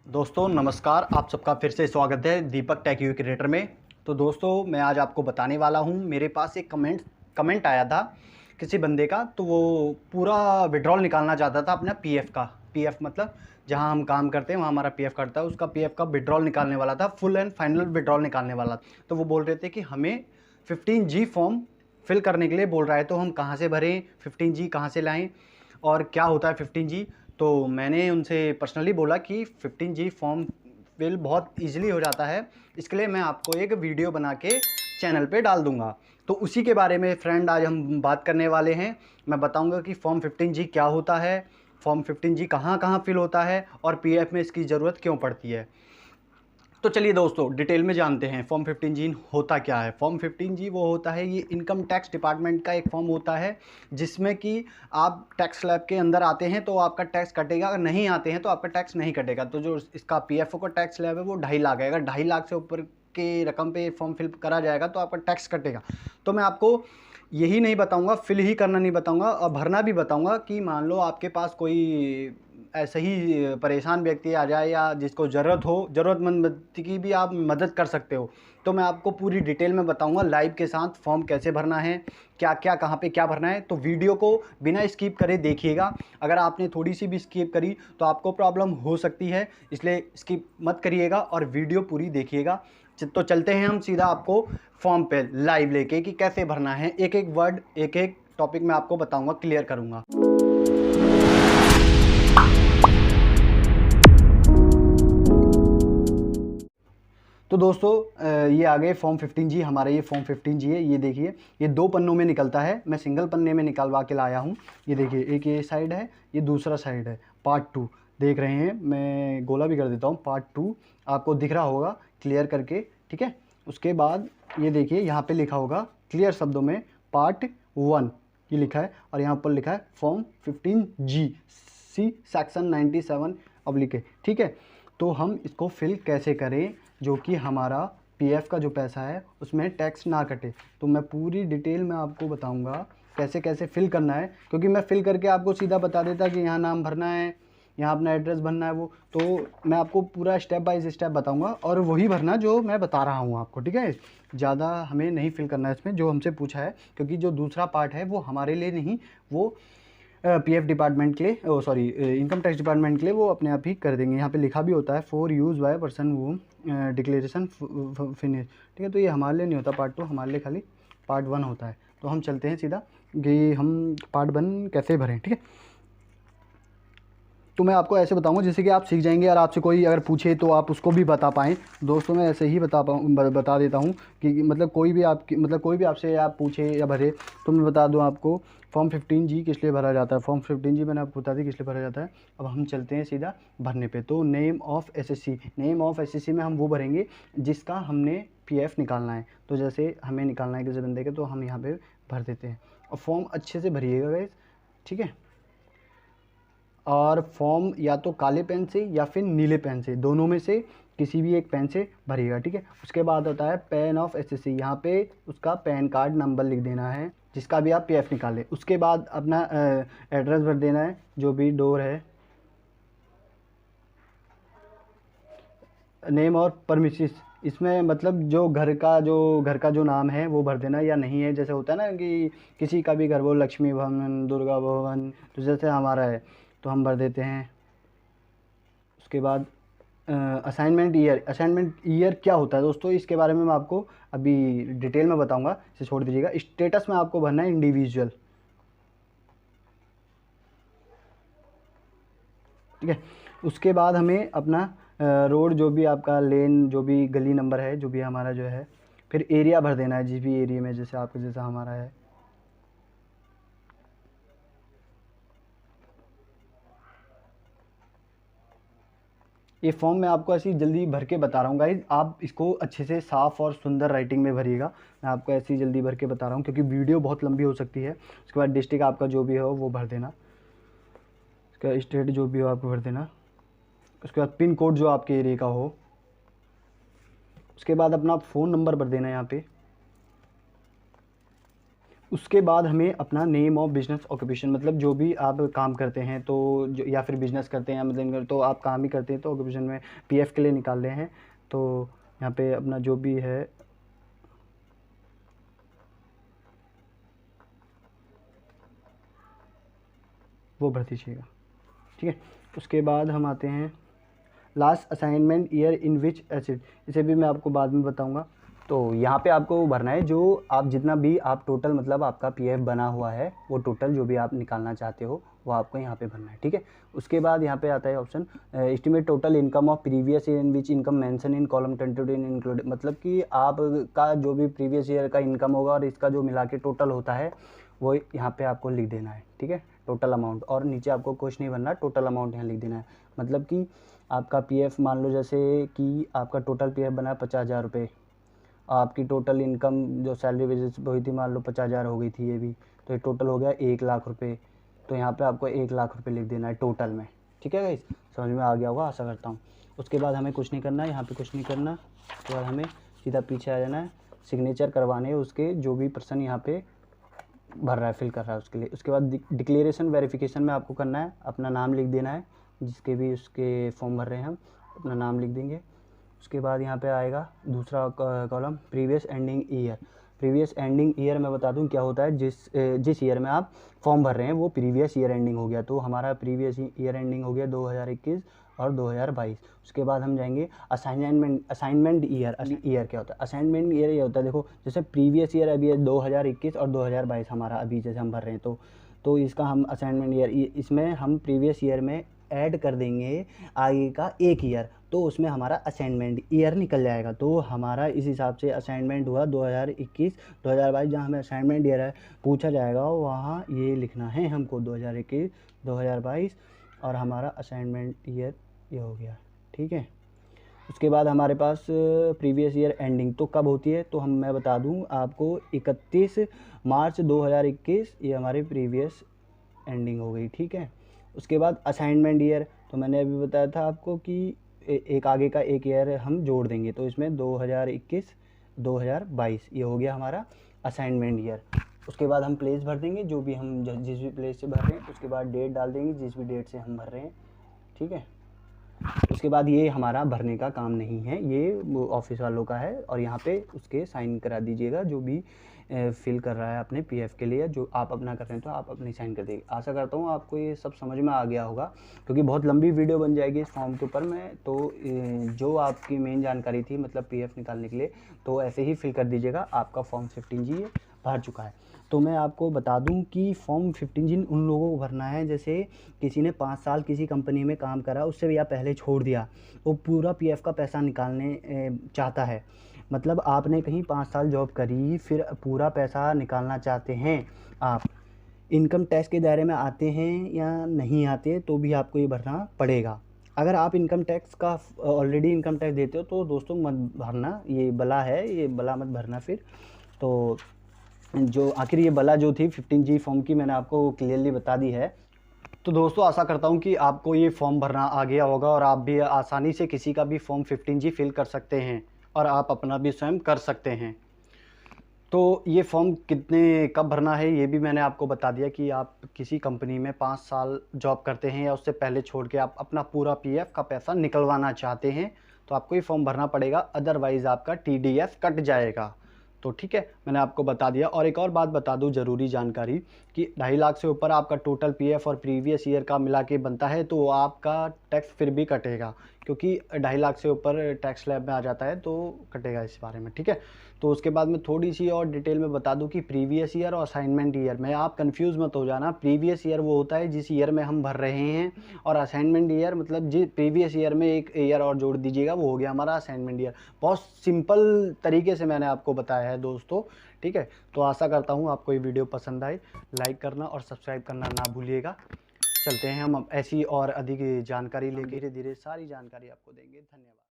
दोस्तों नमस्कार, आप सबका फिर से स्वागत है दीपक टेक यू क्रिएटर में। तो दोस्तों मैं आज आपको बताने वाला हूं, मेरे पास एक कमेंट आया था किसी बंदे का। तो वो पूरा विड्रॉल निकालना चाहता था अपना पीएफ का। पीएफ मतलब जहां हम काम करते हैं वहां हमारा पीएफ कटता है, उसका पीएफ का विड्रॉल निकालने वाला था, फुल एंड फाइनल विड्रॉल निकालने वाला। तो वो बोल रहे थे कि हमें 15G फॉर्म फिल करने के लिए बोल रहा है, तो हम कहाँ से भरें, 15G कहाँ से लाएँ और क्या होता है 15G। तो मैंने उनसे पर्सनली बोला कि 15G फॉर्म फिल बहुत इजीली हो जाता है, इसके लिए मैं आपको एक वीडियो बना के चैनल पे डाल दूंगा। तो उसी के बारे में फ्रेंड आज हम बात करने वाले हैं। मैं बताऊंगा कि फॉर्म 15G क्या होता है, फॉर्म 15G कहाँ कहाँ फिल होता है और पीएफ में इसकी ज़रूरत क्यों पड़ती है। तो चलिए दोस्तों डिटेल में जानते हैं फॉर्म 15G होता क्या है। फॉर्म 15G वो होता है, ये इनकम टैक्स डिपार्टमेंट का एक फॉर्म होता है जिसमें कि आप टैक्स स्लैब के अंदर आते हैं तो आपका टैक्स कटेगा, अगर नहीं आते हैं तो आपका टैक्स नहीं कटेगा। तो जो इसका पीएफओ का टैक्स स्लैब है वो 2.5 लाख है, अगर 2.5 लाख से ऊपर के रकम पे फॉर्म फिल करा जाएगा तो आपका टैक्स कटेगा। तो मैं आपको यही नहीं बताऊंगा, फिल ही करना नहीं बताऊंगा और भरना भी बताऊंगा कि मान लो आपके पास कोई ऐसे ही परेशान व्यक्ति आ जाए या जिसको ज़रूरत हो, ज़रूरतमंद व्यक्ति की भी आप मदद कर सकते हो। तो मैं आपको पूरी डिटेल में बताऊंगा लाइव के साथ फॉर्म कैसे भरना है, क्या क्या कहाँ पे क्या भरना है। तो वीडियो को बिना स्किप करे देखिएगा, अगर आपने थोड़ी सी भी स्किप करी तो आपको प्रॉब्लम हो सकती है, इसलिए स्किप मत करिएगा और वीडियो पूरी देखिएगा। तो चलते हैं हम सीधा आपको फॉर्म पे लाइव लेके कि कैसे भरना है, एक एक वर्ड एक एक टॉपिक मैं आपको बताऊंगा, क्लियर करूंगा। तो दोस्तों ये आ गए फॉर्म 15G, हमारा ये फॉर्म 15G है। ये देखिए ये 2 पन्नों में निकलता है, मैं सिंगल पन्ने में निकलवा के लाया हूँ। ये देखिए एक ये साइड है, ये दूसरा साइड है, पार्ट 2 देख रहे हैं। मैं गोला भी कर देता हूँ, पार्ट 2 आपको दिख रहा होगा क्लियर करके, ठीक है। उसके बाद ये देखिए यहाँ पे लिखा होगा क्लियर शब्दों में पार्ट 1 ये लिखा है और यहाँ पर लिखा है form 15G C section 97 oblique है, ठीक है। तो हम इसको फिल कैसे करें जो कि हमारा पीएफ का जो पैसा है उसमें टैक्स ना कटे। तो मैं पूरी डिटेल में आपको बताऊंगा कैसे कैसे फिल करना है, क्योंकि मैं फिल करके आपको सीधा बता देता कि यहाँ नाम भरना है, यहाँ अपना एड्रेस भरना है, वो तो मैं आपको पूरा स्टेप बाय स्टेप बताऊंगा और वही भरना जो मैं बता रहा हूँ आपको, ठीक है। ज़्यादा हमें नहीं फिल करना है इसमें जो हमसे पूछा है, क्योंकि जो दूसरा पार्ट है वो हमारे लिए नहीं, वो पीएफ डिपार्टमेंट के लिए, सॉरी इनकम टैक्स डिपार्टमेंट के लिए, वो अपने आप ही कर देंगे। यहाँ पे लिखा भी होता है for use by person whom declaration finish, ठीक है। तो ये हमारे लिए नहीं होता पार्ट 2, हमारे लिए खाली पार्ट 1 होता है। तो हम चलते हैं सीधा कि हम पार्ट 1 कैसे भरें, ठीक है। तो मैं आपको ऐसे बताऊंगा जैसे कि आप सीख जाएंगे और आपसे कोई अगर पूछे तो आप उसको भी बता पाएँ। दोस्तों मैं ऐसे ही बता देता हूँ कि मतलब कोई भी आपसे आप पूछे या भरे तो मैं बता दूँ आपको फॉर्म 15G किस लिए भरा जाता है। फॉर्म 15G मैंने आपको बता दी किस लिए भरा जाता है। अब हम चलते हैं सीधा भरने पे। तो name of SSC, name of SSC में हम वो भरेंगे जिसका हमने पीएफ निकालना है। तो जैसे हमें निकालना है किसी बंदे के, तो हम यहाँ पे भर देते हैं और फॉर्म अच्छे से भरिएगा गाइस, ठीक है। और फॉर्म या तो काले पेन से या फिर नीले पेन से, दोनों में से किसी भी एक पेन से भरिएगा, ठीक है। उसके बाद होता है पैन ऑफ एसएससी, यहाँ पे उसका पैन कार्ड नंबर लिख देना है जिसका भी आप पीएफ निकालें। उसके बाद अपना एड्रेस भर देना है, जो भी डोर है, नेम और परमिसेस, इसमें मतलब जो घर का जो नाम है वो भर देना या नहीं है। जैसे होता है ना कि किसी का भी घर, वो लक्ष्मी भवन, दुर्गा भवन, तो जैसे हमारा है तो हम भर देते हैं। उसके बाद असाइनमेंट ईयर क्या होता है दोस्तों, इसके बारे में मैं आपको अभी डिटेल में बताऊंगा, इसे छोड़ दीजिएगा। स्टेटस में आपको भरना है इंडिविजुअल, ठीक है। उसके बाद हमें अपना रोड, जो भी आपका लेन, जो भी गली नंबर है, जो भी हमारा जो है, फिर एरिया भर देना है जिस भी एरिया में, जैसे आपका जैसा हमारा है। ये फॉर्म मैं आपको ऐसी जल्दी भर के बता रहा हूँ गाइज, आप इसको अच्छे से साफ़ और सुंदर राइटिंग में भरिएगा। मैं आपको ऐसी जल्दी भर के बता रहा हूँ क्योंकि वीडियो बहुत लंबी हो सकती है। उसके बाद डिस्ट्रिक्ट आपका जो भी हो वो भर देना, उसका स्टेट जो भी हो आपको भर देना। उसके बाद पिन कोड जो आपके एरिया का हो। उसके बाद अपना फ़ोन नंबर भर देना यहाँ पे। उसके बाद हमें अपना नेम ऑफ बिजनेस ऑक्यूपेशन, मतलब जो भी आप काम करते हैं तो जो, या फिर बिजनेस करते हैं मतलब तो आप काम ही करते हैं तो ऑक्यूपेशन में पीएफ के लिए निकाल रहे हैं। तो यहाँ पे अपना जो भी है वो भर दीजिएगा, ठीक है। उसके बाद हम आते हैं last assignment year in which acid, इसे भी मैं आपको बाद में बताऊंगा। तो यहाँ पे आपको भरना है जो आप जितना भी आप टोटल मतलब आपका पीएफ बना हुआ है वो टोटल जो भी आप निकालना चाहते हो वो आपको यहाँ पे भरना है, ठीक है। उसके बाद यहाँ पे आता है option estimate total income of previous year in which income mention in column 22 in include, मतलब कि आपका जो भी प्रीवियस ईयर का इनकम होगा और इसका जो मिला के टोटल होता है वो यहाँ पे आपको लिख देना है, ठीक है, टोटल अमाउंट। और नीचे आपको कुछ नहीं भरना, टोटल अमाउंट यहाँ लिख देना है। मतलब कि आपका पीएफ मान लो जैसे कि आपका टोटल पीएफ बना 50,000 रुपये, आपकी टोटल इनकम जो सैलरी बेसिस पे हुई थी मान लो 50,000 हो गई थी ये भी, तो ये टोटल हो गया 1,00,000 रुपये। तो यहाँ पे आपको 1,00,000 रुपये लिख देना है टोटल में, ठीक है गाइस, समझ में आ गया होगा आशा करता हूँ। उसके बाद हमें कुछ नहीं करना है, यहाँ पे कुछ नहीं करना। उसके बाद हमें सीधा पीछे आ जाना है, सिग्नेचर करवाने उसके जो भी पर्सन यहाँ पे भर रहा है फिल कर रहा है उसके लिए। उसके बाद डिक्लेरेशन वेरिफिकेशन में आपको करना है, अपना नाम लिख देना है, जिसके भी उसके फॉर्म भर रहे हैं हम अपना नाम लिख देंगे। उसके बाद यहाँ पे आएगा दूसरा column previous ending year. Previous ending year मैं बता दूँ क्या होता है, जिस ईयर में आप फॉर्म भर रहे हैं वो प्रीवियस ईयर एंडिंग हो गया, तो हमारा प्रीवियस ईयर एंडिंग हो गया 2021 और 2022। उसके बाद हम जाएंगे असाइनमेंट ईयर। ईयर क्या होता है, असाइनमेंट ईयर ये होता है, देखो जैसे प्रीवियस ईयर अभी है 2021 और 2022 हमारा अभी जैसे हम भर रहे हैं, तो इसका हम असाइनमेंट ईयर, इसमें हम प्रीवियस ईयर में ऐड कर देंगे आगे का एक ईयर, तो उसमें हमारा असाइनमेंट ईयर निकल जाएगा। तो हमारा इस हिसाब से असाइनमेंट हुआ 2021 2022, जहाँ हमें असाइनमेंट ईयर है पूछा जाएगा वहाँ ये लिखना है हमको 2021 2022 और हमारा असाइनमेंट ईयर ये हो गया, ठीक है। उसके बाद हमारे पास प्रीवियस ईयर एंडिंग तो कब होती है, तो मैं बता दूं आपको 31 मार्च 2021 ये हमारी प्रीवियस एंडिंग हो गई, ठीक है। उसके बाद असाइनमेंट ईयर, तो मैंने अभी बताया था आपको कि एक आगे का एक ईयर हम जोड़ देंगे, तो इसमें 2021 2022 ये हो गया हमारा असाइनमेंट ईयर। उसके बाद हम प्लेस भर देंगे जो भी हम जिस भी प्लेस से भर रहे हैं, उसके बाद डेट डाल देंगे जिस भी डेट से हम भर रहे हैं, ठीक है। उसके बाद ये हमारा भरने का काम नहीं है, ये ऑफिस वालों का है, और यहाँ पे उसके साइन करा दीजिएगा जो भी फिल कर रहा है अपने पीएफ के लिए, जो आप अपना कर रहे हैं तो आप अपनी साइन कर देंगे। आशा करता हूँ आपको ये सब समझ में आ गया होगा, क्योंकि बहुत लंबी वीडियो बन जाएगी इस फॉर्म के ऊपर में, तो जो आपकी मेन जानकारी थी मतलब पीएफ निकालने के लिए, तो ऐसे ही फिल कर दीजिएगा। आपका फॉर्म 15G भर चुका है। तो मैं आपको बता दूं कि फॉर्म 15G उन लोगों को भरना है जैसे किसी ने 5 साल किसी कंपनी में काम करा, उससे भी आप पहले छोड़ दिया, वो पूरा पीएफ का पैसा निकालने चाहता है। मतलब आपने कहीं 5 साल जॉब करी फिर पूरा पैसा निकालना चाहते हैं आप, इनकम टैक्स के दायरे में आते हैं या नहीं आते तो भी आपको ये भरना पड़ेगा। अगर आप इनकम टैक्स का ऑलरेडी इनकम टैक्स देते हो तो दोस्तों मत भरना, ये बला है, ये बला मत भरना फिर। तो जो आखिर ये बला जो थी 15G फॉर्म की मैंने आपको क्लियरली बता दी है। तो दोस्तों आशा करता हूँ कि आपको ये फॉर्म भरना आ गया होगा और आप भी आसानी से किसी का भी फॉर्म 15G फिल कर सकते हैं और आप अपना भी स्वयं कर सकते हैं। तो ये फॉर्म कब भरना है ये भी मैंने आपको बता दिया कि आप किसी कंपनी में 5 साल जॉब करते हैं या उससे पहले छोड़ के आप अपना पूरा पीएफ का पैसा निकलवाना चाहते हैं तो आपको ये फॉर्म भरना पड़ेगा, अदरवाइज़ आपका टीडीएस कट जाएगा। तो ठीक है, मैंने आपको बता दिया। और एक और बात बता दूं ज़रूरी जानकारी कि 2.5 लाख से ऊपर आपका टोटल पीएफ और प्रीवियस ईयर का मिला के बनता है तो आपका टैक्स फिर भी कटेगा, क्योंकि 2.5 लाख से ऊपर टैक्स स्लैब में आ जाता है तो कटेगा इस बारे में, ठीक है। तो उसके बाद में थोड़ी सी और डिटेल में बता दूं कि प्रीवियस ईयर और असाइनमेंट ईयर में आप कंफ्यूज मत हो जाना। प्रीवियस ईयर वो होता है जिस ईयर में हम भर रहे हैं, और असाइनमेंट ईयर मतलब जी प्रीवियस ईयर में एक ईयर और जोड़ दीजिएगा, वो हो गया हमारा असाइनमेंट ईयर। बहुत सिंपल तरीके से मैंने आपको बताया है दोस्तों, ठीक है। तो आशा करता हूँ आपको ये वीडियो पसंद आए, लाइक करना और सब्सक्राइब करना ना भूलिएगा। चलते हैं हम ऐसी और अधिक जानकारी लेकर, धीरे धीरे सारी जानकारी आपको देंगे। धन्यवाद।